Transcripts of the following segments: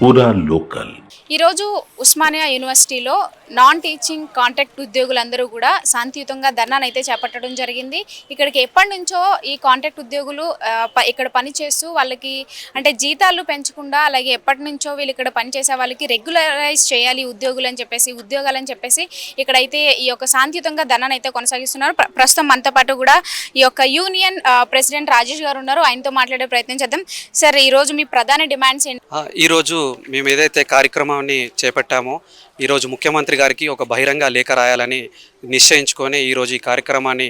పూరా లోకల్. ఈరోజు ఉస్మానియా యూనివర్సిటీలో నాన్ టీచింగ్ కాంట్రాక్ట్ ఉద్యోగులందరూ కూడా శాంతియుతంగా ధర్నాను అయితే చేపట్టడం జరిగింది. ఇక్కడికి ఎప్పటి నుంచో ఈ కాంట్రాక్ట్ ఉద్యోగులు ఇక్కడ పని చేస్తూ వాళ్ళకి అంటే జీతాలు పెంచకుండా అలాగే ఎప్పటి నుంచో వీళ్ళు ఇక్కడ పనిచేసే వాళ్ళకి రెగ్యులరైజ్ చేయాలి ఉద్యోగులని చెప్పేసి ఇక్కడైతే ఈ యొక్క శాంతియుతంగా ధర్నాను అయితే కొనసాగిస్తున్నారు. ప్రస్తుతం మనతో పాటు కూడా ఈ యొక్క యూనియన్ ప్రెసిడెంట్ రాజేష్ గారు ఉన్నారు. ఆయనతో మాట్లాడే ప్రయత్నం చేద్దాం. సార్, ఈరోజు మీ ప్రధాన డిమాండ్స్ ఏంటి? ఈరోజు మేము ఏదైతే కార్యక్రమాన్ని చేపట్టామో ఈరోజు ముఖ్యమంత్రి గారికి ఒక బహిరంగ లేఖ రాయాలని నిశ్చయించుకొని ఈరోజు ఈ కార్యక్రమాన్ని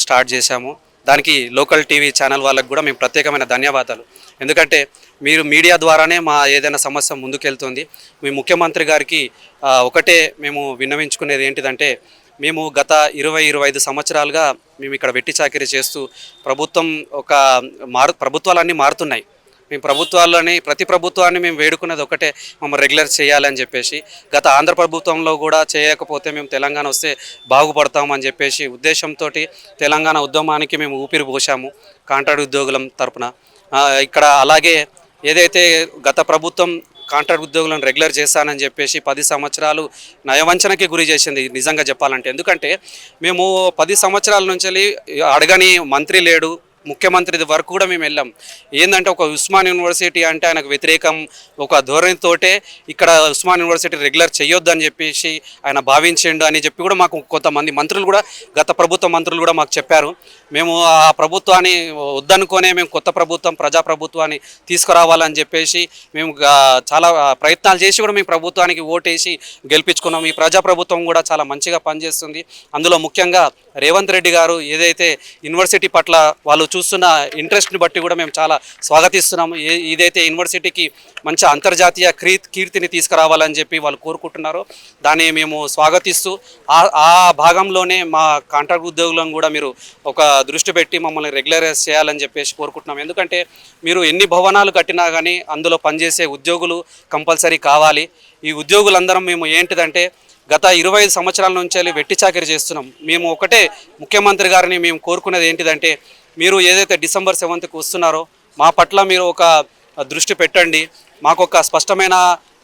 స్టార్ట్ చేశాము. దానికి లోకల్ టీవీ ఛానల్ వాళ్ళకు కూడా మేము ప్రత్యేకమైన ధన్యవాదాలు. ఎందుకంటే మీరు మీడియా ద్వారానే మా ఏదైనా సమస్య ముందుకెళ్తుంది. మీ ముఖ్యమంత్రి గారికి ఒకటే మేము విన్నవించుకునేది ఏంటిదంటే, మేము గత 20-25 సంవత్సరాలుగా మేము ఇక్కడ వెట్టి చాకిరీ చేస్తూ ప్రభుత్వాలన్నీ మారుతున్నాయి. మేము ప్రతి ప్రభుత్వాన్ని మేము వేడుకునేది ఒకటే, మమ్మల్ని రెగ్యులర్ చేయాలని చెప్పేసి. గత ఆంధ్ర ప్రభుత్వంలో కూడా చేయకపోతే మేము తెలంగాణ వస్తే బాగుపడతామని చెప్పేసి ఉద్దేశంతో తెలంగాణ ఉద్యమానికి మేము ఊపిరి పోసాము కాంట్రాక్ట్ ఉద్యోగుల తరపున. ఇక్కడ అలాగే ఏదైతే గత ప్రభుత్వం కాంట్రాక్ట్ ఉద్యోగులను రెగ్యులర్ చేస్తానని చెప్పేసి 10 సంవత్సరాలు నయవంచనకి గురి చేసింది నిజంగా చెప్పాలంటే. ఎందుకంటే మేము 10 సంవత్సరాల నుంచి అడగని మంత్రి లేడు, ముఖ్యమంత్రి వరకు కూడా మేము వెళ్ళాం. ఏంటంటే ఒక ఉస్మాన్ యూనివర్సిటీ అంటే ఆయనకు వ్యతిరేకం ఒక ధోరణితోటే ఇక్కడ ఉస్మాన్ యూనివర్సిటీ రెగ్యులర్ చేయొద్దు అని చెప్పేసి ఆయన భావించిండు అని చెప్పి కూడా మాకు కొంతమంది మంత్రులు కూడా, గత ప్రభుత్వ మంత్రులు కూడా మాకు చెప్పారు. మేము ఆ ప్రభుత్వాన్ని వద్దనుకొనే మేము కొత్త ప్రభుత్వం, ప్రజాప్రభుత్వాన్ని తీసుకురావాలని చెప్పేసి మేము చాలా ప్రయత్నాలు చేసి కూడా మేము ప్రభుత్వానికి ఓటేసి గెలిపించుకున్నాం. ఈ ప్రజాప్రభుత్వం కూడా చాలా మంచిగా పనిచేస్తుంది. అందులో ముఖ్యంగా రేవంత్ రెడ్డి గారు ఏదైతే యూనివర్సిటీ పట్ల వాళ్ళు చూస్తున్న ఇంట్రెస్ట్ని బట్టి కూడా మేము చాలా స్వాగతిస్తున్నాము. ఇదైతే యూనివర్సిటీకి మంచి అంతర్జాతీయ కీర్తిని తీసుకురావాలని చెప్పి వాళ్ళు కోరుకుంటున్నారో దాన్ని మేము స్వాగతిస్తూ ఆ భాగంలోనే మా కాంట్రాక్ట్ ఉద్యోగులను కూడా మీరు ఒక దృష్టి పెట్టి మమ్మల్ని రెగ్యులరైజ్ చేయాలని చెప్పేసి కోరుకుంటున్నాం. ఎందుకంటే మీరు ఎన్ని భవనాలు కట్టినా కానీ అందులో పనిచేసే ఉద్యోగులు కంపల్సరీ కావాలి. ఈ ఉద్యోగులందరం మేము ఏంటిదంటే గత 25 సంవత్సరాల నుంచి వెట్టి చాకిరీ చేస్తున్నాం. మేము ఒకటే ముఖ్యమంత్రి గారిని మేము కోరుకునేది ఏంటిదంటే, మీరు ఏదైతే December 7th వస్తున్నారో మా పట్ల మీరు ఒక దృష్టి పెట్టండి, మాకు ఒక స్పష్టమైన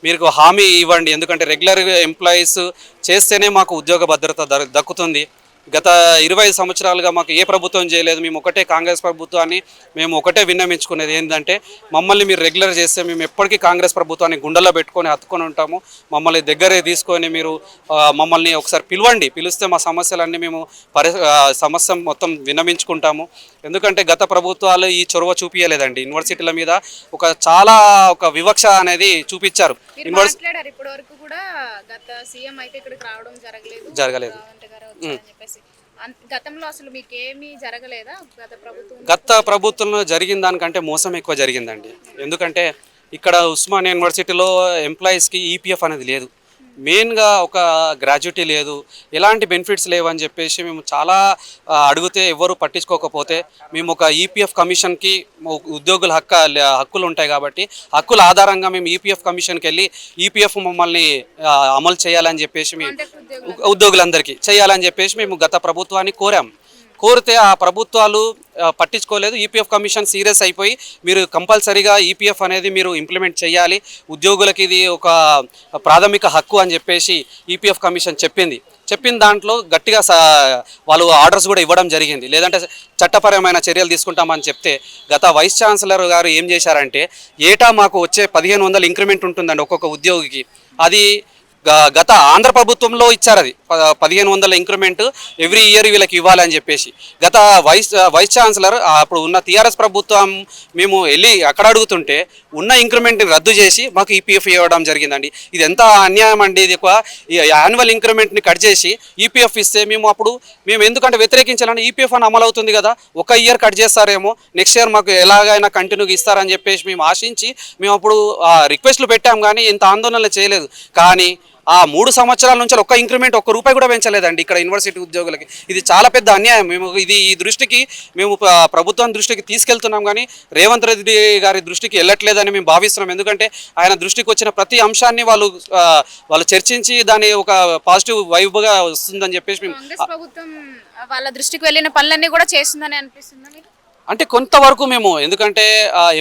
మీరు హామీ ఇవ్వండి. ఎందుకంటే రెగ్యులర్ ఎంప్లాయీస్ చేస్తేనే మాకు ఉద్యోగ భద్రత దక్కుతుంది. గత 25 సంవత్సరాలుగా మాకు ఏ ప్రభుత్వం చేయలేదు. మేము ఒకటే కాంగ్రెస్ ప్రభుత్వాన్ని మేము ఒకటే విన్నమించుకునేది ఏంటంటే, మమ్మల్ని మీరు రెగ్యులర్ చేస్తే మేము ఎప్పటికీ కాంగ్రెస్ ప్రభుత్వాన్ని గుండెల్లో పెట్టుకొని హత్తుకొని ఉంటాము. మమ్మల్ని దగ్గరే తీసుకొని మీరు మమ్మల్ని ఒకసారి పిలిస్తే మా సమస్యలన్నీ మేము సమస్య మొత్తం విన్నమించుకుంటాము. ఎందుకంటే గత ప్రభుత్వాలు ఈ చొరవ చూపించలేదండి. యూనివర్సిటీల మీద చాలా వివక్ష అనేది చూపించారు. జరగలేదు. గతంలో అసలు మీకు ఏమీ జరగలేదా? గత ప్రభుత్వంలో జరిగిన దానికంటే మోసం ఎక్కువ జరిగిందండి. ఎందుకంటే ఇక్కడ ఉస్మానియా యూనివర్సిటీలో ఎంప్లాయీస్కి ఈపీఎఫ్ అనేది లేదు, మెయిన్గా ఒక గ్రాడ్యుటీ లేదు, ఎలాంటి బెనిఫిట్స్ లేవని చెప్పేసి మేము చాలా అడిగితే ఎవరు పట్టించుకోకపోతే మేము ఒక ఈపీఎఫ్ కమిషన్కి ఉద్యోగుల హక్కులు ఉంటాయి కాబట్టి హక్కుల ఆధారంగా మేము ఈపీఎఫ్ కమిషన్కి వెళ్ళి ఈపీఎఫ్ మమ్మల్ని అమలు చేయాలని చెప్పేసి ఉద్యోగులందరికీ చేయాలని చెప్పేసి మేము గత ప్రభుత్వాన్ని కోరితే ఆ ప్రభుత్వాలు పట్టించుకోలేదు. ఈపీఎఫ్ కమిషన్ సీరియస్ అయిపోయి మీరు కంపల్సరీగా ఈపీఎఫ్ అనేది మీరు ఇంప్లిమెంట్ చేయాలి, ఉద్యోగులకి ఇది ఒక ప్రాథమిక హక్కు అని చెప్పేసి ఈపీఎఫ్ కమిషన్ చెప్పిన దాంట్లో గట్టిగా వాళ్ళు ఆర్డర్స్ కూడా ఇవ్వడం జరిగింది. లేదంటే చట్టపరమైన చర్యలు తీసుకుంటామని చెప్తే గత వైస్ ఛాన్సలర్ గారు ఏం చేశారంటే, ఏటా మాకు వచ్చే 1500 ఇంక్రిమెంట్ ఉంటుందండి ఒక్కొక్క ఉద్యోగికి. అది గత ఆంధ్ర ప్రభుత్వంలో ఇచ్చారు. అది 1500 ఇంక్రిమెంట్ ఎవ్రీ ఇయర్ వీళ్ళకి ఇవ్వాలని చెప్పేసి గత వైస్ ఛాన్సలర్ అప్పుడు ఉన్న టీఆర్ఎస్ ప్రభుత్వం మేము వెళ్ళి అక్కడ అడుగుతుంటే ఉన్న ఇంక్రిమెంట్ని రద్దు చేసి మాకు ఈపీఎఫ్ ఇవ్వడం జరిగిందండి. ఇది ఎంత అన్యాయం అండి. ఇది యాన్యువల్ ఇంక్రిమెంట్ని కట్ చేసి ఈపీఎఫ్ ఇస్తే మేము ఎందుకంటే వ్యతిరేకించాలని ఈపీఎఫ్ అని అమలు అవుతుంది కదా, ఒక ఇయర్ కట్ చేస్తారేమో, నెక్స్ట్ ఇయర్ మాకు ఎలాగైనా కంటిన్యూగా ఇస్తారని చెప్పేసి మేము ఆశించి మేము అప్పుడు రిక్వెస్ట్లు పెట్టాం, కానీ ఇంత ఆందోళన చేయలేదు. కానీ ఆ 3 సంవత్సరాల నుంచి ఒక్క ఇంక్రిమెంట్ ₹1 కూడా పెంచలేదండి ఇక్కడ యూనివర్సిటీ ఉద్యోగులకి. ఇది చాలా పెద్ద అన్యాయం. ఈ దృష్టికి మేము ప్రభుత్వం దృష్టికి తీసుకెళ్తున్నాం, కానీ రేవంత్ రెడ్డి గారి దృష్టికి వెళ్ళట్లేదని మేము భావిస్తున్నాం. ఎందుకంటే ఆయన దృష్టికి వచ్చిన ప్రతి అంశాన్ని వాళ్ళు చర్చించి దాన్ని ఒక పాజిటివ్ వైబ్గా వస్తుందని చెప్పేసి మేము వాళ్ళ దృష్టికి వెళ్ళిన పనులన్నీ కూడా చేస్తుందని అనిపిస్తుంది. అంటే కొంతవరకు మేము ఎందుకంటే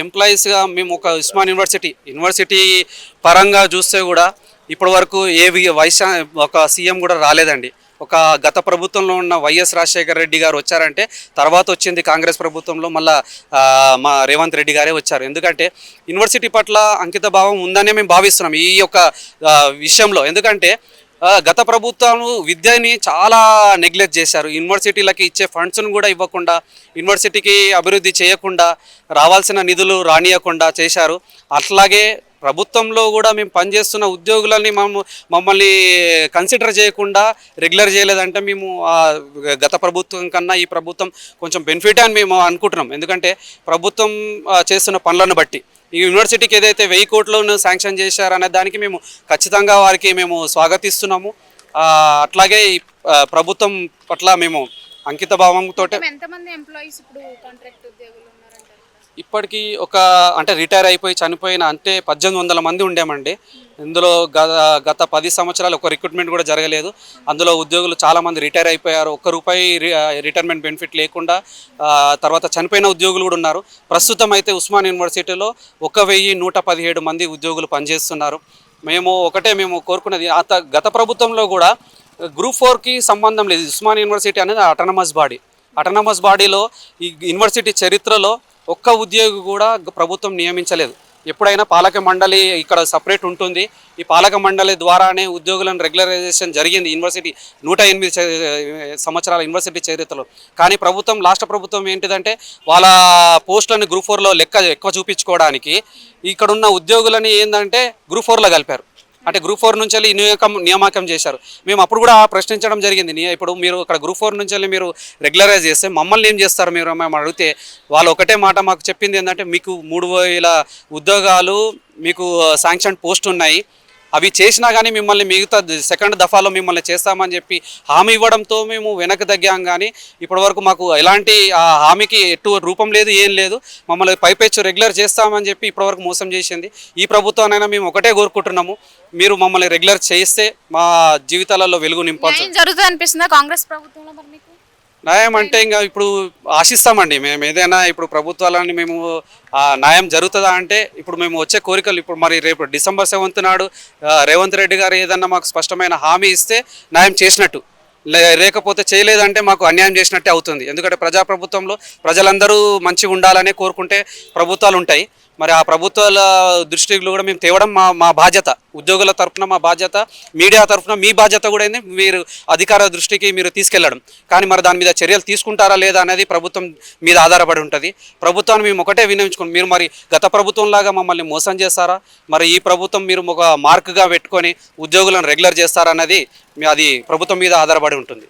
ఎంప్లాయీస్గా మేము ఒక ఉస్మాన్ యూనివర్సిటీ పరంగా చూస్తే కూడా ఇప్పటి వరకు ఒక సీఎం కూడా రాలేదండి. ఒక గత ప్రభుత్వంలో ఉన్న వైఎస్ రాజశేఖర రెడ్డి గారు వచ్చారంటే తర్వాత వచ్చింది కాంగ్రెస్ ప్రభుత్వంలో మళ్ళా మా రేవంత్ రెడ్డి గారే వచ్చారు. ఎందుకంటే యూనివర్సిటీ పట్ల అంకిత భావం ఉందనే మేము భావిస్తున్నాం ఈ యొక్క విషయంలో. ఎందుకంటే గత ప్రభుత్వాలు విద్యని చాలా నెగ్లెక్ట్ చేశారు. యూనివర్సిటీలకి ఇచ్చే ఫండ్స్ను కూడా ఇవ్వకుండా, యూనివర్సిటీకి అభివృద్ధి చేయకుండా, రావాల్సిన నిధులు రానియకుండా చేశారు. అట్లాగే ప్రభుత్వంలో కూడా మేము పనిచేస్తున్న ఉద్యోగులని మమ్మల్ని కన్సిడర్ చేయకుండా రెగ్యులర్ చేయలేదంటే మేము గత ప్రభుత్వం కన్నా ఈ ప్రభుత్వం కొంచెం బెనిఫిట్ అని మేము అనుకుంటున్నాం. ఎందుకంటే ప్రభుత్వం చేస్తున్న పనులను బట్టి ఈ యూనివర్సిటీకి ఏదైతే 1000 కోట్లను శాంక్షన్ చేశారనే దానికి మేము ఖచ్చితంగా వారికి మేము స్వాగతిస్తున్నాము. అట్లాగే ఈ ప్రభుత్వం పట్ల మేము అంకిత భావంతో ఎంతమంది ఎంప్లాయీస్ ఇప్పుడు కాంట్రాక్ట్ ఉద్యోగులు ఉన్నారంటారు? ఇప్పటికీ అంటే రిటైర్ అయిపోయి చనిపోయిన అంటే 1800 మంది ఉండేమండి. ఇందులో గత 10 సంవత్సరాలు ఒక రిక్రూట్మెంట్ కూడా జరగలేదు. అందులో ఉద్యోగులు చాలామంది రిటైర్ అయిపోయారు. ₹1 రిటైర్మెంట్ బెనిఫిట్ లేకుండా తర్వాత చనిపోయిన ఉద్యోగులు కూడా ఉన్నారు. ప్రస్తుతం అయితే ఉస్మాన్ యూనివర్సిటీలో 1117 మంది ఉద్యోగులు పనిచేస్తున్నారు. మేము కోరుకున్నది గత ప్రభుత్వంలో కూడా గ్రూప్ 4కి సంబంధం లేదు. ఉస్మాన్ యూనివర్సిటీ అనేది అటానమస్ బాడీలో ఈ యూనివర్సిటీ చరిత్రలో ఒక్క ఉద్యోగి కూడా ప్రభుత్వం నియమించలేదు. ఎప్పుడైనా పాలక మండలి ఇక్కడ సపరేట్ ఉంటుంది. ఈ పాలక మండలి ద్వారానే ఉద్యోగులను రెగ్యులరైజేషన్ జరిగింది యూనివర్సిటీ 108 సంవత్సరాల యూనివర్సిటీ చరిత్రలో. కానీ రాష్ట్ర ప్రభుత్వం ఏంటిదంటే వాళ్ళ పోస్టులను గ్రూప్ 4లో ఎక్కువ చూపించుకోవడానికి ఇక్కడున్న ఉద్యోగులని ఏంటంటే గ్రూప్ 4లో కలిపారు. అంటే గ్రూప్ 4 నుంచి వెళ్ళి నియామకం చేశారు. మేము అప్పుడు కూడా ప్రశ్నించడం జరిగింది. ఇప్పుడు మీరు ఇక్కడ గ్రూప్ 4 నుంచి వెళ్ళి మీరు రెగ్యులరైజ్ చేస్తే మమ్మల్ని ఏం చేస్తారు మీరు మేము అడిగితే వాళ్ళు ఒకటే మాట మాకు చెప్పింది ఏంటంటే మీకు 3000 ఉద్యోగాలు మీకు శాంక్షన్ పోస్ట్ ఉన్నాయి, అవి చేసినా కానీ మిమ్మల్ని మిగతా సెకండ్ దఫాలో మిమ్మల్ని చేస్తామని చెప్పి హామీ ఇవ్వడంతో మేము వెనక్కి తగ్గాం. కానీ ఇప్పటివరకు మాకు ఎలాంటి హామీకి ఎటు రూపం లేదు, ఏం లేదు. మమ్మల్ని పైపెచ్చు రెగ్యులర్ చేస్తామని చెప్పి ఇప్పటివరకు మోసం చేసింది. ఈ ప్రభుత్వానైనా మేము ఒకటే కోరుకుంటున్నాము, మీరు మమ్మల్ని రెగ్యులర్ చేస్తే మా జీవితాలలో వెలుగు నింపాల్సి జరుగుతుంది అనిపిస్తుందా కాంగ్రెస్ ప్రభుత్వంలో? మరి మీకు న్యాయం అంటే ఇంకా ఇప్పుడు ఆశిస్తామండి మేము ఏదైనా. ఇప్పుడు ప్రభుత్వాలని మేము న్యాయం జరుగుతుందా అంటే ఇప్పుడు మేము వచ్చే కోరికలు ఇప్పుడు మరి రేపు డిసెంబర్ 7th నాడు రేవంత్ రెడ్డి గారు ఏదన్నా మాకు స్పష్టమైన హామీ ఇస్తే న్యాయం చేసినట్టు, లేకపోతే చేయలేదంటే మాకు అన్యాయం చేసినట్టే అవుతుంది. ఎందుకంటే ప్రజాప్రభుత్వంలో ప్రజలందరూ మంచిగా ఉండాలనే కోరుకుంటే ప్రభుత్వాలు ఉంటాయి. మరి ఆ ప్రభుత్వాల దృష్టిలో కూడా మేము తేవడం మా బాధ్యత, ఉద్యోగుల తరఫున మా బాధ్యత, మీడియా తరఫున మీ బాధ్యత కూడా అయింది. మీరు అధికార దృష్టికి మీరు తీసుకెళ్లడం. కానీ మరి దాని మీద చర్యలు తీసుకుంటారా లేదా అనేది ప్రభుత్వం మీద ఆధారపడి ఉంటుంది. ప్రభుత్వాన్ని మేము ఒకటే వినియోగించుకోండి, మీరు మరి గత ప్రభుత్వంలాగా మమ్మల్ని మోసం చేస్తారా, మరి ఈ ప్రభుత్వం మీరు ఒక మార్క్గా పెట్టుకొని ఉద్యోగులను రెగ్యులర్ చేస్తారా అన్నది అది ప్రభుత్వం మీద ఆధారపడి ఉంటుంది.